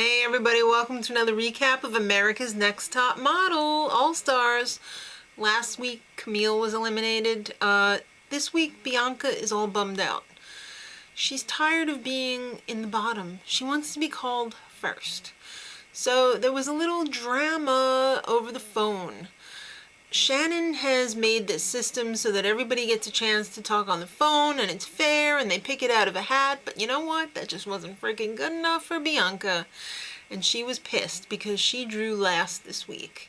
Hey everybody, welcome to another recap of America's Next Top Model All-Stars. Last week Camille was eliminated. This week Bianca is all bummed out. She's tired of being in the bottom. She wants to be called first. So there was a little drama over the phone. Shannon has made this system so that everybody gets a chance to talk on the phone and it's fair and they pick it out of a hat, but you know what? That just wasn't freaking good enough for Bianca. And she was pissed because she drew last this week.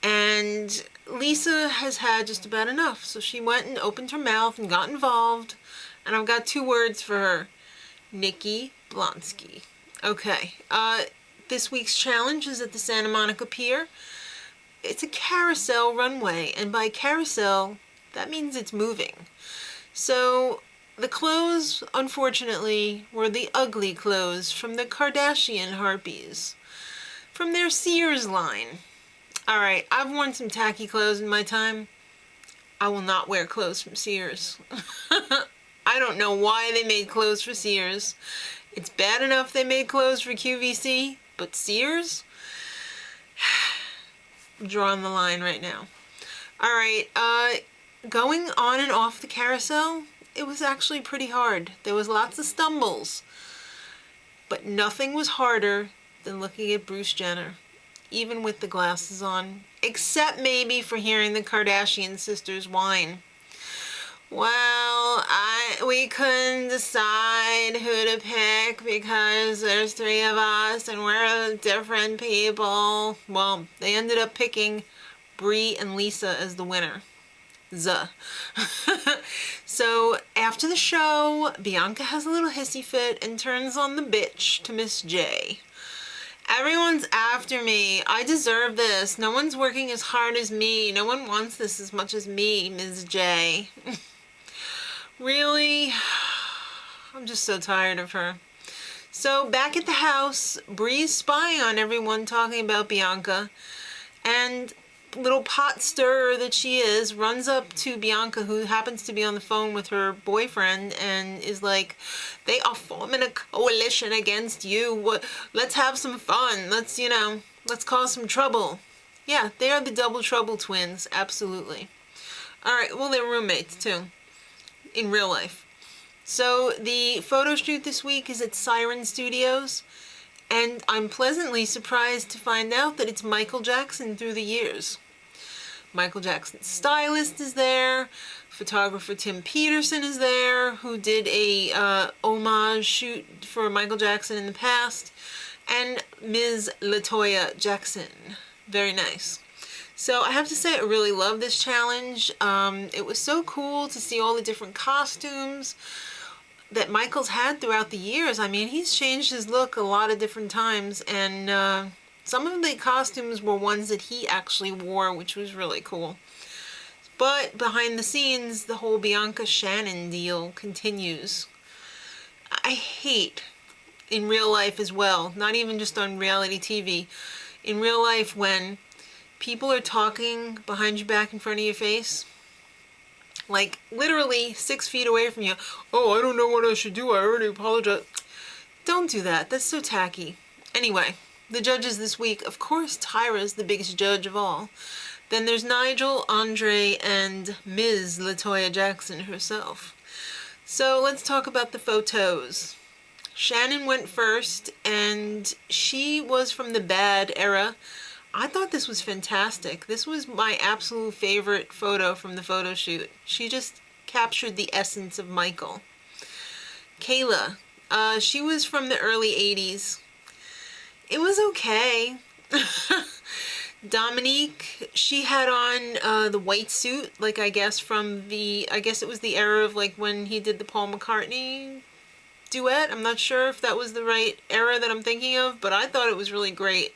And Lisa has had just about enough, so she went and opened her mouth and got involved. And I've got two words for her. Nikki Blonsky. Okay, this week's challenge is at the Santa Monica Pier. It's a carousel runway, and by carousel, that means it's moving. So the clothes, unfortunately, were the ugly clothes from the Kardashian Harpies, from their Sears line. Alright, I've worn some tacky clothes in my time. I will not wear clothes from Sears. I don't know why they made clothes for Sears. It's bad enough they made clothes for QVC, but Sears? I'm drawing the line right now. Alright, going on and off the carousel, it was actually pretty hard. There was lots of stumbles. But nothing was harder than looking at Bruce Jenner, even with the glasses on. Except maybe for hearing the Kardashian sisters whine. Well, we couldn't decide who to pick because there's three of us and we're different people. Well, they ended up picking Brie and Lisa as the winner. So after the show, Bianca has a little hissy fit and turns on the bitch to Miss J. Everyone's after me. I deserve this. No one's working as hard as me. No one wants this as much as me, Ms. J. Really? I'm just so tired of her. So back at the house, Brie's spying on everyone talking about Bianca, and little pot stirrer that she is runs up to Bianca, who happens to be on the phone with her boyfriend, and is like, they are forming a coalition against you. Let's have some fun. Let's cause some trouble. Yeah, they are the Double Trouble twins. Absolutely. Alright, well, they're roommates too. In real life. So the photo shoot this week is at Siren Studios, and I'm pleasantly surprised to find out that it's Michael Jackson through the years. Michael Jackson's stylist is there, photographer Tim Peterson is there, who did a homage shoot for Michael Jackson in the past, and Ms. LaToya Jackson. Very nice. So I have to say I really love this challenge. It was so cool to see all the different costumes that Michael's had throughout the years. I mean, he's changed his look a lot of different times, and some of the costumes were ones that he actually wore, which was really cool. But behind the scenes, the whole Bianca Shannon deal continues. I hate, in real life as well, not even just on reality TV, in real life when people are talking behind your back in front of your face, like literally 6 feet away from you. Oh, I don't know what I should do. I already apologize. Don't do that. That's so tacky. Anyway, the judges this week, of course, Tyra's the biggest judge of all. Then there's Nigel, Andre, and Ms. LaToya Jackson herself. So let's talk about the photos. Shannon went first, and she was from the bad era. I thought this was fantastic. This was my absolute favorite photo from the photo shoot. She just captured the essence of Michael. Kayla, she was from the early 80s. It was okay. Dominique, she had on the white suit, like I guess it was the era of like when he did the Paul McCartney duet. I'm not sure if that was the right era that I'm thinking of, but I thought it was really great.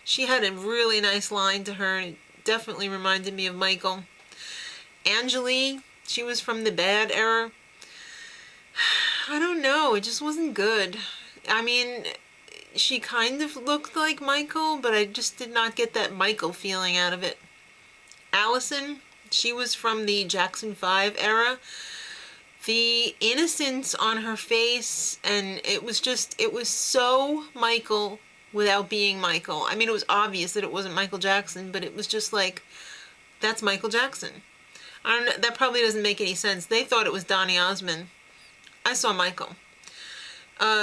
She had a really nice line to her, and it definitely reminded me of Michael. Angelique, she was from the bad era. I don't know, it just wasn't good. I mean, she kind of looked like Michael, but I just did not get that Michael feeling out of it. Allison, she was from the Jackson 5 era. The innocence on her face, and it was so Michael without being Michael. I mean, it was obvious that it wasn't Michael Jackson, but it was just like, that's Michael Jackson. I don't know, that probably doesn't make any sense. They thought it was Donny Osmond. I saw Michael.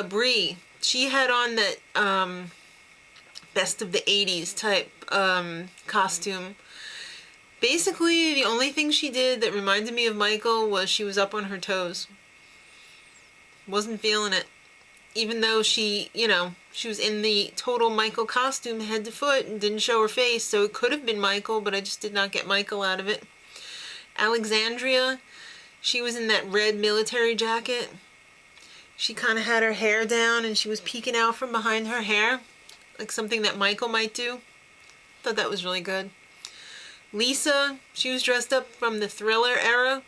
Brie, she had on that best of the 80s type costume. Basically, the only thing she did that reminded me of Michael was she was up on her toes. Wasn't feeling it. Even though she, she was in the total Michael costume head to foot and didn't show her face, so it could have been Michael, but I just did not get Michael out of it. Alexandria, she was in that red military jacket. She kind of had her hair down and she was peeking out from behind her hair, like something that Michael might do. Thought that was really good. Lisa, she was dressed up from the Thriller era.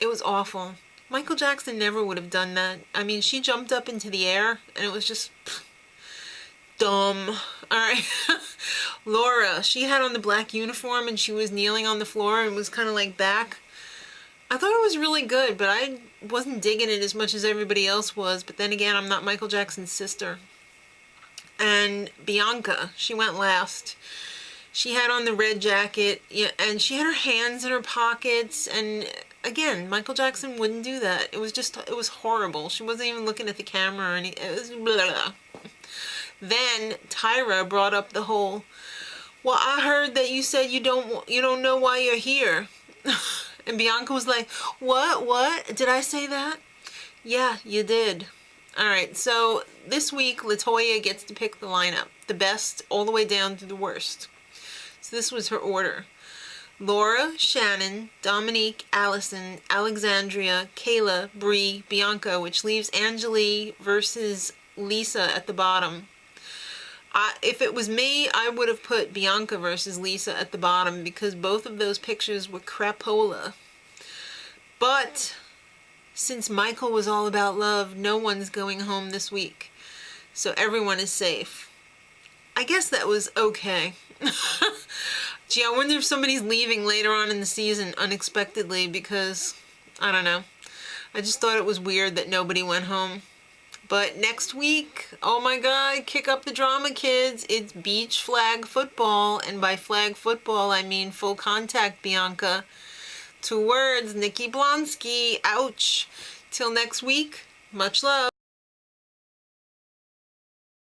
It was awful. Michael Jackson never would have done that. I mean, she jumped up into the air and it was just dumb. Alright. Laura, she had on the black uniform and she was kneeling on the floor and was kind of like back. I thought it was really good, but I wasn't digging it as much as everybody else was. But then again, I'm not Michael Jackson's sister. And Bianca, she went last. She had on the red jacket, yeah, and she had her hands in her pockets, and again, Michael Jackson wouldn't do that. It was horrible. She wasn't even looking at the camera or anything. It was blah, blah. Then Tyra brought up the whole, well, I heard that you said you don't know why you're here. And Bianca was like, what? Did I say that? Yeah, you did. All right, so this week, LaToya gets to pick the lineup, the best all the way down to the worst. So this was her order. Laura, Shannon, Dominique, Allison, Alexandria, Kayla, Brie, Bianca, which leaves Angelique versus Lisa at the bottom. If it was me, I would have put Bianca versus Lisa at the bottom because both of those pictures were crapola. But since Michael was all about love, no one's going home this week. So everyone is safe. I guess that was okay. Gee, I wonder if somebody's leaving later on in the season unexpectedly because, I don't know. I just thought it was weird that nobody went home. But next week, oh my God, kick up the drama, kids. It's beach flag football. And by flag football, I mean full contact, Bianca. 2 words, Nikki Blonsky. Ouch. Till next week, much love.